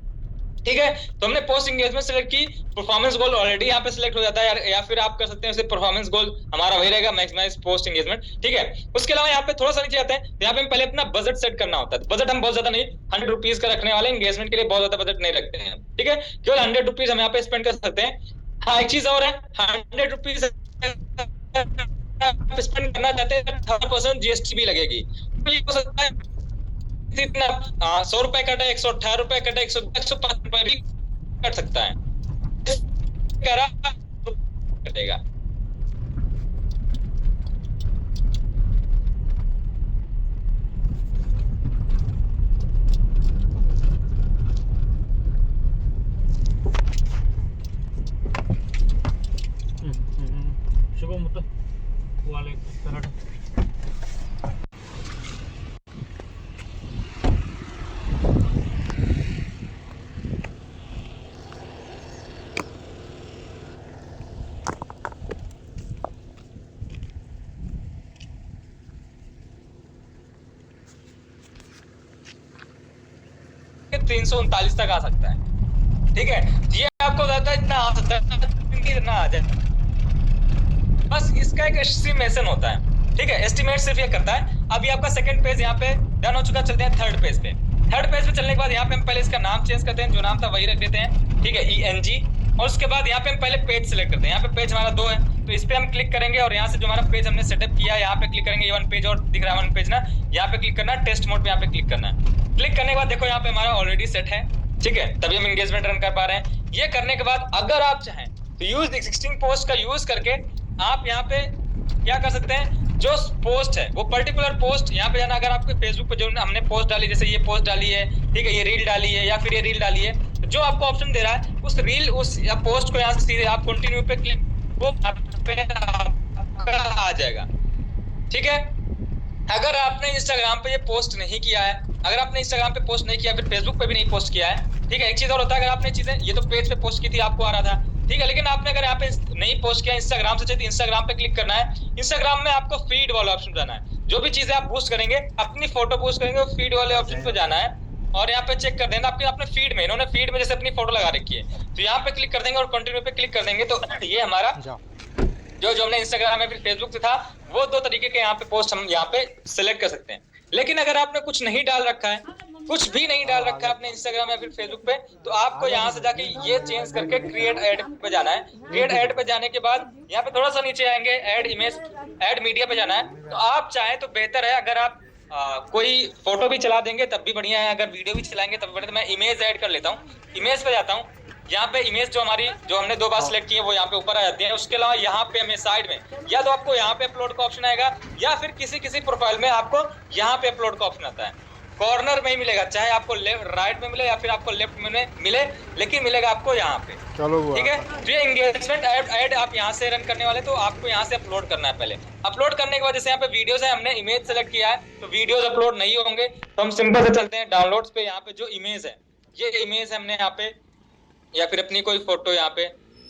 ठीक है। तो हमने पोस्ट एंगेजमेंट सेलेक्ट की, परफॉर्मेंस गोल ऑलरेडी यहाँ पे सिलेक्ट हो जाता है, या फिर आप कर सकते हैं उसे परफॉर्मेंस गोल हमारा वही रहेगा, मैक्सिमाइज पोस्ट एंगेजमेंट, ठीक है। उसके अलावा यहाँ पे थोड़ा सा नीचे आते हैं, तो यहाँ पे हम पहले अपना बजट सेट करना होता है। बजट हम बहुत ज्यादा नहीं, 100 रुपीज का रखने वाले, एंगेजमेंट के लिए बहुत ज्यादा बजट नहीं रखते हैं, ठीक है। केवल 100 रुपीज हम यहाँ पे स्पेंड कर सकते हैं। हाँ, एक चीज और है, 100 रुपीज स्पेंड करना चाहते हैं 30% GST भी लगेगी। तो ये हो सकता है इतना 100 रुपए कटे, 118 रुपए कटे, 105 रुपए भी कट सकता है, कटेगा। शुभम वाले कराटे $339 तक आ सकता है, ठीक है। ये आपको बताता है इतना आ सकता है, इतना आ जाए, बस इसका एक एस्टिमेशन होता है, ठीक है। एस्टिमेट सिर्फ ये करता है। अभी आपका सेकंड पेज यहाँ पे डन हो चुका, चलते हैं थर्ड पेज पे। थर्ड पेज पे चलने के बाद यहाँ पे हम पहले इसका नाम चेंज करते हैं, जो नाम था वही रख देते हैं, ठीक है, ENG। और उसके बाद यहाँ पे हम पहले पेज सिलेक्ट करते हैं। यहाँ पे पेज हमारा 2 है, तो इस पे हम क्लिक करेंगे और यहाँ से जो हमारा पेज हमने सेटअप किया है यहाँ पे क्लिक करेंगे। 1 पेज और दिख रहा है 1 पेज ना, यहाँ पे क्लिक करना है, टेस्ट मोड पे यहाँ पे क्लिक करना है। क्लिक करने के बाद देखो यहाँ पे हमारा ऑलरेडी सेट है, ठीक है, तभी हम एंगेजमेंट रन कर पा रहे हैं। ये करने के बाद अगर आप चाहें तो यूज एक्सिस्टिंग पोस्ट का यूज करके आप यहाँ पे क्या कर सकते हैं, जो पोस्ट है वो पर्टिकुलर पोस्ट यहाँ पे जाना। अगर आपके फेसबुक पे जो हमने पोस्ट डाली, जैसे ये पोस्ट डाली है, ठीक है, ये रील डाली है या फिर ये रील डाली है, तो जो आपको ऑप्शन दे रहा है उस रील उस या पोस्ट को यहाँ से सीधे आप कंटिन्यू पे क्लिक, वो पे आ जाएगा, ठीक है। अगर आपने इंस्टाग्राम पे ये पोस्ट नहीं किया है, अगर आपने इंस्टाग्राम पे पोस्ट नहीं किया, फिर फेसबुक पे भी नहीं पोस्ट किया है, ठीक है। एक चीज और होता है, अगर आपने चीजें ये तो पेज पे पोस्ट की थी आपको आ रहा था, ठीक है, लेकिन आपने अगर यहाँ पे नहीं पोस्ट किया इंस्टाग्राम से चाहिए, इंस्टाग्राम पे क्लिक करना है। इंस्टाग्राम में आपको फीड वाला ऑप्शन जाना है, जो भी चीजें आप पोस्ट करेंगे, अपनी फोटो पोस्ट करेंगे, वो फीड वाले ऑप्शन पे जाना है। और यहाँ पे चेक कर देना आपके अपने फीड में, इन्होंने फीड में जैसे अपनी फोटो लगा रखी है, तो यहाँ पे क्लिक कर देंगे और कंटिन्यू पे क्लिक कर देंगे, तो ये हमारा जो हमने इंस्टाग्राम या फिर फेसबुक से था, वो 2 तरीके के यहाँ पे पोस्ट हम यहाँ पे सिलेक्ट कर सकते हैं। लेकिन अगर आपने कुछ नहीं डाल रखा है, कुछ भी नहीं डाल रखा है अपने इंस्टाग्राम या फिर फेसबुक पे, तो आपको यहाँ से जाके ये चेंज करके क्रिएट ऐड पे जाना है। क्रिएट ऐड पे जाने के बाद यहाँ पे थोड़ा सा नीचे आएंगे, ऐड इमेज, ऐड मीडिया पे जाना है। तो आप चाहें तो बेहतर है, अगर आप कोई फोटो भी चला देंगे तब भी बढ़िया है, अगर वीडियो भी चलाएंगे तब भी बढ़िया। तो मैं इमेज ऐड कर लेता हूँ, इमेज पे जाता हूँ। यहाँ पे इमेज जो हमारी जो हमने 2 बार सिलेक्ट की है वो यहाँ पे ऊपर आ जाती है। उसके अलावा यहाँ पे हमें साइड में या तो आपको यहाँ पे अपलोड का ऑप्शन आएगा, या फिर किसी प्रोफाइल में आपको यहाँ पे अपलोड का ऑप्शन आता है। कॉर्नर में ही मिलेगा, चाहे आपको राइट में मिले या फिर आपको लेफ्ट में मिले, लेकिन मिलेगा आपको यहाँ पे। ठीक है, तो ये एंगेजमेंट ऐड आप यहाँ से रन करने वाले, तो आपको यहाँ से अपलोड करना है। पहले अपलोड करने के बाद जैसे यहाँ पे वीडियोस है, हमने इमेज सेलेक्ट किया है, तो वीडियोस अपलोड नहीं होंगे, तो हम सिंपल से चलते हैं डाउनलोड्स पे। यहाँ पे जो इमेज है, ये इमेज हमने यहाँ पे, या फिर अपनी कोई फोटो यहाँ पे,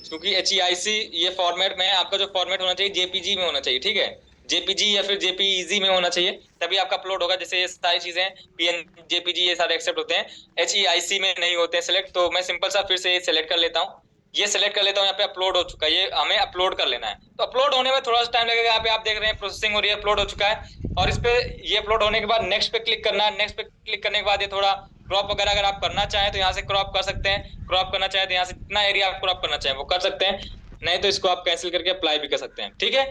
क्योंकि HEIC ये फॉर्मेट में, आपका जो फॉर्मेट होना चाहिए JPG में होना चाहिए। ठीक है, JPG या फिर JPEG में होना चाहिए, तभी आपका अपलोड होगा। जैसे ये सारी चीजें PNG JPG ये सारे एक्सेप्ट होते हैं, HEIC में नहीं होते हैं सिलेक्ट। तो मैं सिंपल सा फिर से ये सिलेक्ट कर लेता हूँ, ये सिलेक्ट कर लेता हूँ। यहाँ पे अपलोड हो चुका है, ये हमें अपलोड कर लेना है। तो अपलोड होने में थोड़ा सा टाइम लगेगा। यहाँ पे आप देख रहे हैं प्रोसेसिंग हो रही है, अपलोड हो चुका है। और इस पे ये अपलोड होने के बाद नेक्स्ट पे क्लिक करना है। नेक्स्ट पे क्लिक करने के बाद ये थोड़ा क्रॉप वगैरह अगर आप करना चाहें तो यहाँ से क्रॉप कर सकते हैं। क्रॉप करना चाहें तो यहाँ से जितना एरिया आप क्रॉप करना चाहें वो कर सकते हैं, नहीं तो इसको आप कैंसिल करके अप्लाई भी कर सकते हैं। ठीक है,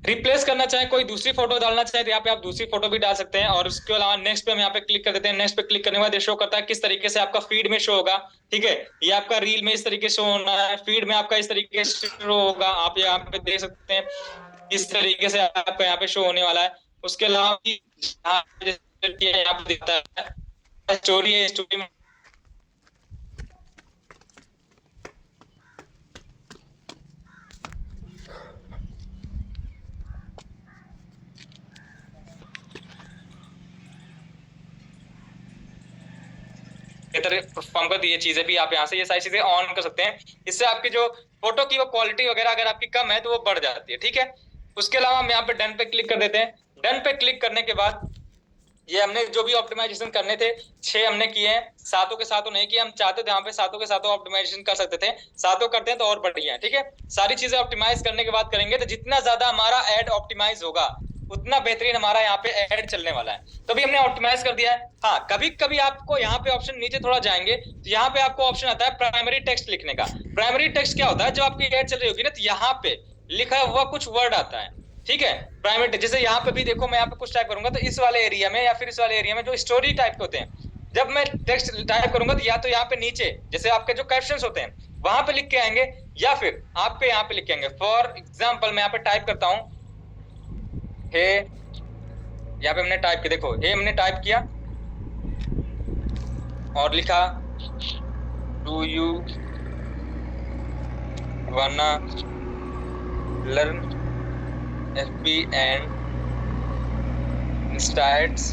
रिप्लेस करना चाहे, कोई दूसरी फोटो डालना चाहे तो यहाँ पे आप दूसरी फोटो भी डाल सकते हैं। और उसके अलावा नेक्स्ट पे हम यहाँ पे क्लिक कर देते हैं। नेक्स्ट पे क्लिक करने के बाद ये शो करता है किस तरीके से आपका फीड में शो होगा। ठीक है, ये आपका रील में इस तरीके से होना है, फीड में आपका इस तरीके से शो होगा। आप यहाँ पे देख सकते हैं इस तरीके से आपका यहाँ पे शो होने वाला है। उसके अलावा यहाँ पे दिखता है स्टोरी है, स्टोरी में बेहतर परफॉर्म करती है चीजें भी। आप यहाँ से ये सारी चीजें ऑन कर सकते हैं, इससे आपकी जो फोटो की वो क्वालिटी वगैरह अगर आपकी कम है तो वो बढ़ जाती है। ठीक है, उसके अलावा हम यहाँ पे डन पे क्लिक कर देते हैं। डन पे क्लिक करने के बाद ये हमने जो भी ऑप्टिमाइजेशन करने थे 6 हमने किए हैं, सातों के सातों नहीं किए। हम चाहते थे यहाँ पे सातों के सातों ऑप्टिमाइजेशन कर सकते थे, सातों करते हैं तो और बढ़िया है। ठीक है, सारी चीजें ऑप्टिमाइज करने के बाद करेंगे तो जितना ज्यादा हमारा एड ऑप्टिमाइज होगा उतना बेहतरीन हमारा यहाँ पे ऐड चलने वाला है। तो भी हमने ऑप्टिमाइज कर दिया है। हाँ, कभी कभी आपको यहाँ पे ऑप्शन नीचे थोड़ा जाएंगे तो यहाँ पे आपको ऑप्शन आता है प्राइमरी टेक्स्ट लिखने का। प्राइमरी टेक्स्ट क्या होता है, जब आपकी ऐड चल रही होगी ना तो यहाँ पे लिखा हुआ कुछ वर्ड आता है। ठीक है, प्राइमरी जैसे यहाँ पे भी देखो, मैं यहाँ पे कुछ टाइप करूंगा तो इस वाले एरिया में या फिर इस वाले एरिया में जो स्टोरी टाइप के होते हैं, जब मैं टेक्स्ट टाइप करूंगा तो या तो यहाँ पे नीचे जैसे आपके जो कैप्शंस होते हैं वहां पे लिख के आएंगे, या फिर आपके यहाँ पे लिख के आएंगे। फॉर एग्जाम्पल मैं यहाँ पे टाइप करता हूँ हे, यहाँ पे हमने टाइप किया, देखो हे हमने टाइप किया और लिखा do you wanna learn FB and insights.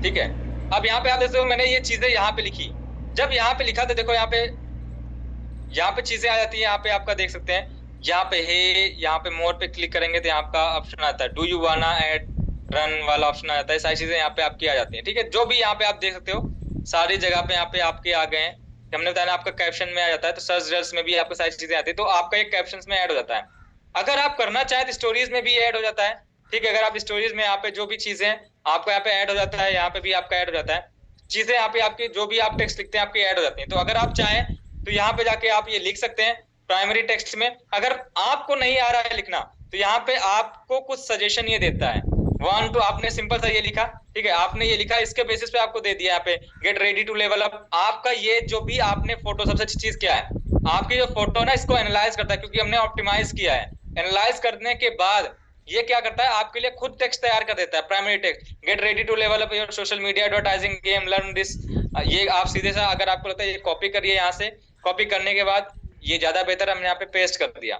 ठीक है, अब यहाँ पे आप देखते हो मैंने ये चीजें यहाँ पे लिखी। जब यहाँ पे लिखा तो देखो यहाँ पे चीजें आ जाती है। यहाँ पे आपका देख सकते हैं, यहाँ पे हे, यहाँ पे मोर पे क्लिक करेंगे तो आपका ऑप्शन आता है डू यू वाना एड रन वाला ऑप्शन आ जाता है। सारी चीजें यहाँ पे आपकी आ जाती है। ठीक है, जो भी यहाँ पे आप देख सकते हो सारी जगह पे यहाँ पे आपके आ गए हैं। हमने बताया ना आपका कैप्शन में आ जाता है, तो सर्च रिजल्ट्स में भी आपको सारी चीजें आती है, तो आपका एक कैप्शन में ऐड हो जाता है। अगर आप करना चाहें तो स्टोरीज में भी ऐड हो जाता है। ठीक है, अगर आप स्टोरीज में यहाँ पे जो भी चीजें आपको यहाँ पे ऐड हो जाता है, यहाँ पे भी आपका ऐड हो जाता है। चीजें यहाँ पे आपकी जो भी आप टेक्स्ट लिखते हैं आपकी ऐड हो जाती है। तो अगर आप चाहें तो यहाँ पे जाके आप ये लिख सकते हैं प्राइमरी टेक्स्ट में। अगर आपको नहीं आ रहा है लिखना तो यहाँ पे आपको कुछ सजेशन ये देता है। 1 2 आपने सिंपल सा ये लिखा, ठीक है, आपने ये लिखा, इसके बेसिस पे आपको दे दिया यहाँ पे get ready to level up. आपका ये जो भी आपने फोटो, सबसे अच्छी चीज क्या है, आपकी जो फोटो ना इसको एनालाइज करता है, क्योंकि हमने ऑप्टिमाइज किया है। एनालाइज करने के बाद ये क्या करता है, आपके लिए खुद टेक्स्ट तैयार कर देता है, primary text, get ready to level up your social media advertising game learn this. ये आप सीधे सा अगर आपको लगता है ये कॉपी करिए, यहाँ से कॉपी करने के बाद ये ज्यादा बेहतर हमने यहाँ पे पेस्ट कर दिया।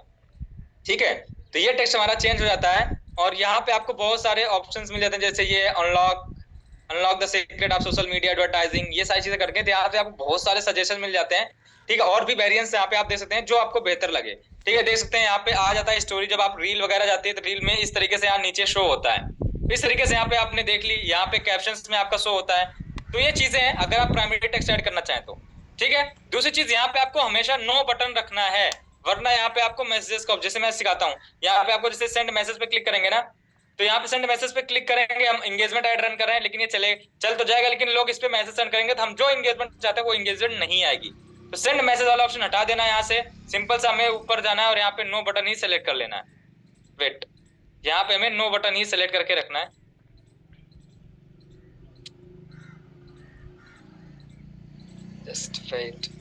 ठीक है, तो ये टेक्स्ट हमारा चेंज हो जाता है और यहाँ पे आपको बहुत सारे ऑप्शंस मिल जाते हैं, जैसे ये unlock the secret of social media advertising, ये सारी चीजें करके यहाँ पे आपको बहुत सारे सजेशन मिल जाते हैं। ठीक है, और भी वेरिएंट्स यहाँ पे आप देख सकते हैं जो आपको बेहतर लगे। ठीक है, देख सकते हैं यहाँ पे आ जाता है स्टोरी, जब आप रील वगैरह जाती है तो रील में इस तरीके से यहाँ नीचे शो होता है। इस तरीके से यहाँ पे आपने देख ली, यहाँ पे कैप्शंस में आपका शो होता है। तो ये चीजें हैं अगर आप प्राइमरी टेक्स्ट ऐड करना चाहें तो। ठीक है, दूसरी चीज यहाँ पे आपको हमेशा नो बटन रखना है, वरना यहाँ पे आपको मैसेजेस को, जैसे मैं सिखाता हूँ, यहाँ पे आपको जैसे सेंड मैसेज पे क्लिक करेंगे ना, तो यहाँ पे सेंड मैसेज पे क्लिक करेंगे, हम एंगेजमेंट ऐड रन कर रहे हैं, लेकिन ये चल तो जाएगा, लेकिन लोग इस पे मैसेज सेंड करेंगे तो हम जो एंगेजमेंट चाहते हैं वो एंगेजमेंट नहीं आएगी। तो सेंड मैसेज वाला ऑप्शन हटा देना है यहाँ से, सिंपल सा हमें ऊपर जाना है और यहाँ पे नो बटन ही सेलेक्ट कर लेना है। वेट, यहाँ पे हमें नो बटन ही सेलेक्ट करके रखना है। जस्ट वेट,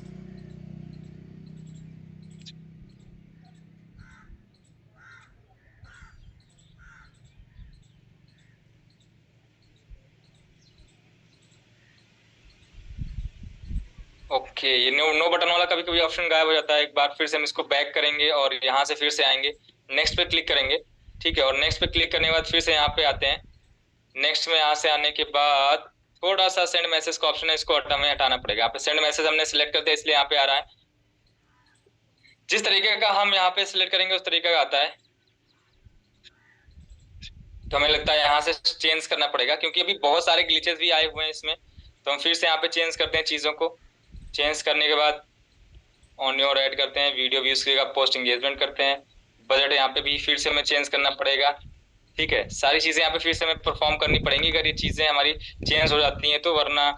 ओके, ये नो बटन वाला कभी कभी ऑप्शन गायब हो जाता है। एक बार फिर से हम इसको बैक करेंगे और यहाँ से फिर से आएंगे, नेक्स्ट पे क्लिक करेंगे। ठीक है, और नेक्स्ट पे क्लिक करने के बाद फिर से यहाँ पे आते हैं। नेक्स्ट में यहाँ से आने के बाद थोड़ा सा सेंड मैसेज का ऑप्शन है, इसको हमें हटाना पड़ेगा। यहाँ पे सेंड मैसेज हमने सिलेक्ट कर दिया इसलिए यहाँ पे आ रहा है। जिस तरीके का हम यहाँ पे सिलेक्ट करेंगे उस तरीके का आता है, तो हमें लगता है यहाँ से चेंज करना पड़ेगा क्योंकि अभी बहुत सारे ग्लिचेस भी आए हुए हैं इसमें। तो हम फिर से यहाँ पे चेंज करते हैं चीजों को। चेंज करने के बाद ऑन योर ऐड करते हैं, वीडियो व्यूज का पोस्ट एंगेजमेंट करते हैं, बजट यहाँ पे भी फिर से हमें चेंज करना पड़ेगा। ठीक है, सारी चीजें यहाँ पे फिर से हमें परफॉर्म करनी पड़ेंगी अगर ये चीजें हमारी चेंज हो जाती हैं तो, वरना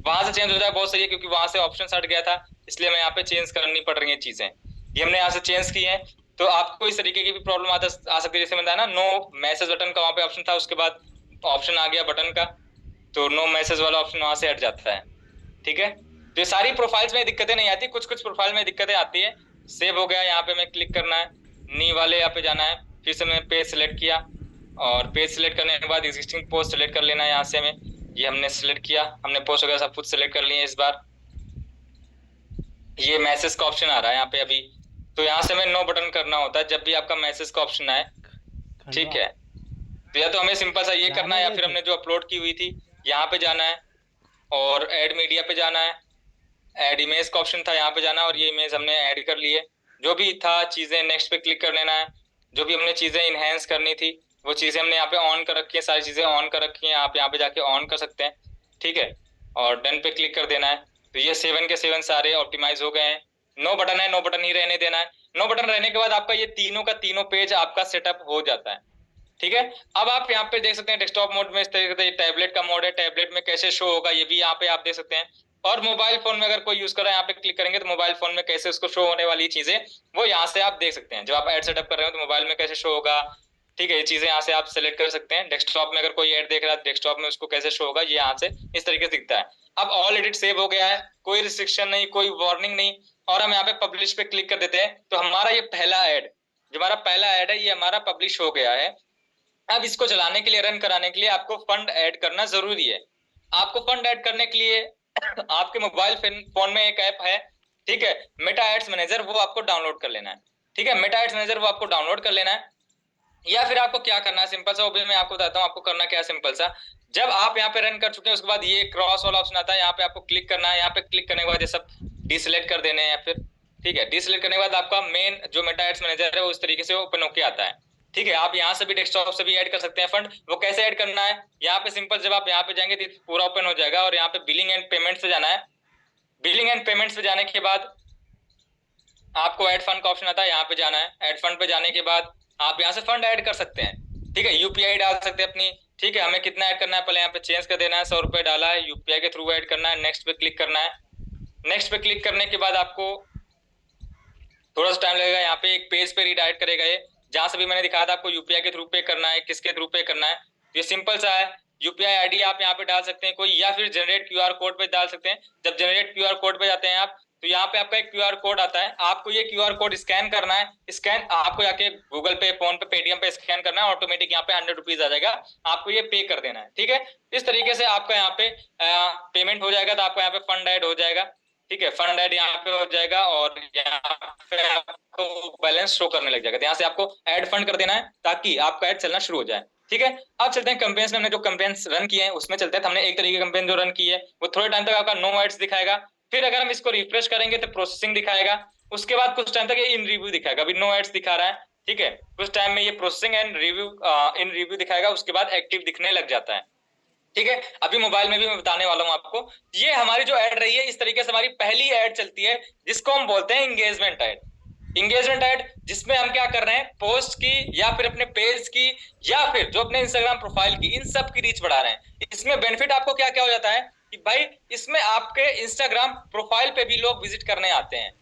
वहां से चेंज हो जाए बहुत सही है क्योंकि वहां से ऑप्शन हट गया था, इसलिए हमें यहाँ पे चेंज करनी पड़ रही है चीजें। ये हमने यहाँ से चेंज की है। तो आपको इस तरीके की भी प्रॉब्लम आ सकती है, जैसे मैंने बताया ना, नो मैसेज बटन का वहां पे ऑप्शन था, उसके बाद ऑप्शन आ गया बटन का, तो नो मैसेज वाला ऑप्शन वहां से हट जाता है। ठीक है, तो ये सारी प्रोफाइल्स में दिक्कतें नहीं आती, कुछ कुछ प्रोफाइल में दिक्कतें आती है। सेव हो गया, यहाँ पे हमें क्लिक करना है, नी वाले यहाँ पे जाना है, फिर से मैंने पेज सिलेक्ट किया और पेज सिलेक्ट करने के बाद एग्जिस्टिंग पोस्ट सिलेक्ट कर लेना है। यहाँ से हमें, ये हमने सिलेक्ट किया, हमने पोस्ट वगैरह सब कुछ सिलेक्ट कर लिए। इस बार ये मैसेज का ऑप्शन आ रहा है यहाँ पे अभी, तो यहाँ से हमें नो बटन करना होता है जब भी आपका मैसेज का ऑप्शन आए। ठीक है, तो या तो हमें सिंपल सा ये करना है, या फिर हमने जो अपलोड की हुई थी यहाँ पे जाना है और ऐड मीडिया पे जाना है, ऐड इमेज का ऑप्शन था, यहाँ पे जाना है और ये इमेज हमने ऐड कर ली है। जो भी था चीजें नेक्स्ट पे क्लिक कर लेना है, जो भी हमने चीजें इनहेंस करनी थी वो चीजें हमने यहाँ पे ऑन कर रखी है, सारी चीजें ऑन कर रखी हैं, आप यहाँ पे जाके ऑन कर सकते हैं। ठीक है, और डन पे क्लिक कर देना है। तो ये 7 के 7 सारे ऑप्टिमाइज हो गए हैं। नो बटन है, नो बटन ही रहने देना है। नो बटन रहने के बाद आपका ये तीनों का तीनों पेज आपका सेटअप हो जाता है। ठीक है, अब आप यहाँ पे देख सकते हैं डेस्कटॉप मोड में इस तरीके से, टैबलेट का मोड है, टैबलेट में कैसे शो होगा ये भी यहाँ पे आप देख सकते हैं। और मोबाइल फोन में अगर कोई यूज कर रहा है, यहाँ पे क्लिक करेंगे तो मोबाइल फोन में कैसे उसको शो होने वाली चीजें वो यहाँ से आप देख सकते हैं। जब आप ऐड सेटअप कर रहे हो तो मोबाइल में कैसे शो होगा, ठीक है, ये चीजें यहाँ से आप सेलेक्ट कर सकते हैं। डेस्कटॉप में अगर कोई ऐड देख रहा है डेस्कटॉप में उसको कैसे शो होगा, ये यहाँ से इस तरीके से दिखता है। अब ऑल एडिट सेव हो गया है, कोई रिस्ट्रिक्शन नहीं, कोई वार्निंग नहीं, और हम यहाँ पे पब्लिश पे क्लिक कर देते हैं तो हमारा ये पहला ऐड, जो हमारा पहला ऐड है, ये हमारा पब्लिश हो गया है। अब इसको चलाने के लिए, रन कराने के लिए आपको फंड ऐड करना जरूरी है। आपको फंड ऐड करने के लिए आपके मोबाइल फोन में एक ऐप है, ठीक है, मेटा एड्स मैनेजर, वो आपको डाउनलोड कर लेना है। ठीक है, मेटा एड्स मैनेजर वो आपको डाउनलोड कर लेना है। या फिर आपको क्या करना है, सिंपल सा, वो भी मैं आपको बताता हूँ आपको करना क्या है। सिंपल सा, जब आप यहाँ पे रन कर चुके हैं उसके बाद ये क्रॉस वाला ऑप्शन आता है, यहाँ पे आपको क्लिक करना है। यहाँ पे क्लिक करने के बाद ये सब डिसलेक्ट कर देने हैं, या फिर ठीक है, डिसलेक्ट करने के बाद आपका मेन जो मेटा एड्स मैनेजर है वो इस तरीके से ओपन होके आता है। ठीक है, आप यहाँ से भी डेस्कटॉप से भी ऐड कर सकते हैं फंड। वो कैसे ऐड करना है, यहाँ पे सिंपल, जब आप यहाँ पे जाएंगे तो पूरा ओपन हो जाएगा और यहाँ पे बिलिंग एंड पेमेंट्स पे जाना है। बिलिंग एंड पेमेंट्स पे जाने के बाद आपको ऐड फंड का ऑप्शन आता है, यहाँ पे जाना है। ऐड फंड पे जाने के बाद आप यहाँ से फंड ऐड कर सकते हैं। ठीक है, यूपीआई डाल सकते हैं अपनी। ठीक है, हमें कितना ऐड करना है पहले यहाँ पे चेंज कर देना है, 100 रुपए डाला है, यूपीआई के थ्रू ऐड करना है। नेक्स्ट पे क्लिक करना है। नेक्स्ट पे क्लिक करने के बाद आपको थोड़ा सा टाइम लगेगा, यहाँ पे एक पेज पे रीडायरेक्ट करेगा ये, जहां से भी मैंने दिखाया था आपको यूपीआई के थ्रू पे करना है, किसके थ्रू पे करना है। ये सिंपल सा है, यूपीआई आईडी आप यहाँ पे डाल सकते हैं कोई, या फिर जनरेट क्यूआर कोड पे डाल सकते हैं। जब जनरेट क्यूआर कोड पे जाते हैं आप, तो यहाँ पे आपका एक क्यूआर कोड आता है, आपको ये क्यूआर कोड स्कैन करना है। स्कैन आपको जाके गूगल पे, फोन पे, पेटीएम पे स्कैन करना है, ऑटोमेटिक यहाँ पे 100 रुपीज आ जाएगा, आपको ये पे कर देना है। ठीक है, इस तरीके से आपका यहाँ पे पेमेंट हो जाएगा, तो आपका यहाँ पे फंड ऐड हो जाएगा। ठीक है, फंड ऐड यहाँ पे हो जाएगा और यहाँ पे आपको बैलेंस शो करने लग जाएगा। तो यहाँ से आपको ऐड फंड कर देना है ताकि आपका ऐड चलना शुरू हो जाए। ठीक है, अब चलते हैं कैंपेन्स में। हमने जो कैंपेन्स रन किए हैं उसमें चलते हैं। हमने एक तरीके की कैंपेन जो रन की है वो थोड़े टाइम तक आपका नो एड्स दिखाएगा, फिर अगर हम इसको रिफ्रेश करेंगे तो प्रोसेसिंग दिखाएगा, उसके बाद कुछ टाइम तक ये इन रिव्यू दिखाएगा। अभी नो एड्स दिखा रहा है, ठीक है, कुछ टाइम में ये processing and review in review दिखाएगा, उसके बाद एक्टिव दिखने लग जाता है। ठीक है, अभी मोबाइल में भी मैं बताने वाला हूं आपको। ये हमारी जो ऐड रही है, इस तरीके से हमारी पहली ऐड चलती है जिसको हम बोलते हैं इंगेजमेंट ऐड। इंगेजमेंट ऐड जिसमें हम क्या कर रहे हैं, पोस्ट की या फिर अपने पेज की या फिर जो अपने इंस्टाग्राम प्रोफाइल की, इन सब की रीच बढ़ा रहे हैं। इसमें बेनिफिट आपको क्या क्या हो जाता है कि भाई इसमें आपके इंस्टाग्राम प्रोफाइल पे भी लोग विजिट करने आते हैं।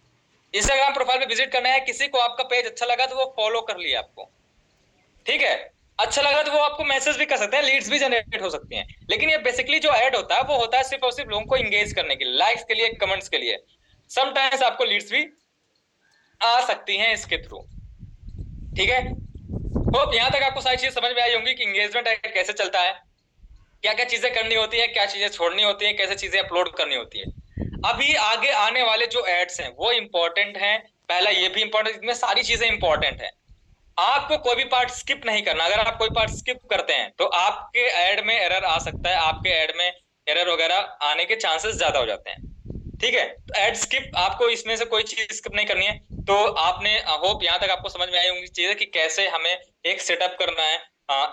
इंस्टाग्राम प्रोफाइल पे विजिट करना है, किसी को आपका पेज अच्छा लगा तो वो फॉलो कर लिया आपको, ठीक है, अच्छा लगा तो वो आपको मैसेज भी कर सकते हैं, लीड्स भी जनरेट हो सकती हैं। लेकिन ये बेसिकली जो ऐड होता है वो होता है सिर्फ और सिर्फ लोगों को इंगेज करने के लिए, लाइक्स के लिए, कमेंट्स के लिए। समटाइम्स आपको लीड्स भी आ सकती हैं इसके थ्रू, ठीक है। होप यहां तक आपको सारी चीजें समझ में आई होंगी कि इंगेजमेंट ऐड कैसे चलता है, क्या क्या चीजें करनी होती है, क्या चीजें छोड़नी होती है, कैसे चीजें अपलोड करनी होती है। अभी आगे आने वाले जो एड्स हैं वो इंपॉर्टेंट हैं। पहला ये भी इंपॉर्टेंट, इसमें सारी चीजें इंपॉर्टेंट है। आपको कोई भी पार्ट स्किप नहीं करना। अगर आप कोई पार्ट स्किप करते हैं तो आपके ऐड में एरर आ सकता है, आपके ऐड में एरर वगैरह आने के चांसेस ज्यादा हो जाते हैं, ठीक है। तो ऐड स्किप आपको इसमें से कोई चीज स्किप नहीं करनी है। तो आपने होप यहाँ तक आपको समझ में आई होंगी चीजें कि कैसे हमें एक सेटअप करना है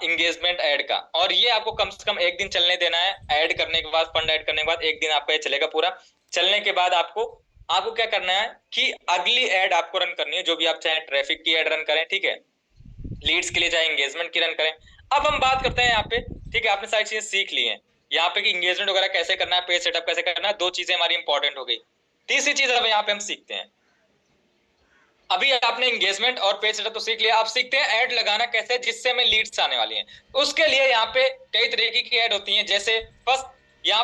इंगेजमेंट ऐड का। और ये आपको कम से कम एक दिन चलने देना है। ऐड करने के बाद, फंड ऐड करने के बाद एक दिन आपका ये चलेगा पूरा। चलने के बाद आपको आपको क्या करना है कि अगली ऐड आपको रन करनी है, जो भी आप चाहे ट्रैफिक की ऐड रन करें, ठीक है, लीड्स के लिए चाहे एंगेजमेंट की रन करें। अब हम बात करते हैं यहाँ पे, ठीक है, आपने सारी चीजें सीख ली हैं यहाँ पे कि एंगेजमेंट वगैरह कैसे करना है, पेज सेटअप कैसे करना है, दो चीजें हमारी इंपॉर्टेंट हो गई। तीसरी चीज अब यहाँ पे हम सीखते हैं। अभी आपने एंगेजमेंट और पेज सेटअप तो सीख लिया, आप सीखते हैं ऐड लगाना कैसे जिससे हमें लीड्स आने वाली हैं। उसके लिए यहाँ पे कई तरीके की ऐड होती हैं, जैसे फर्स्ट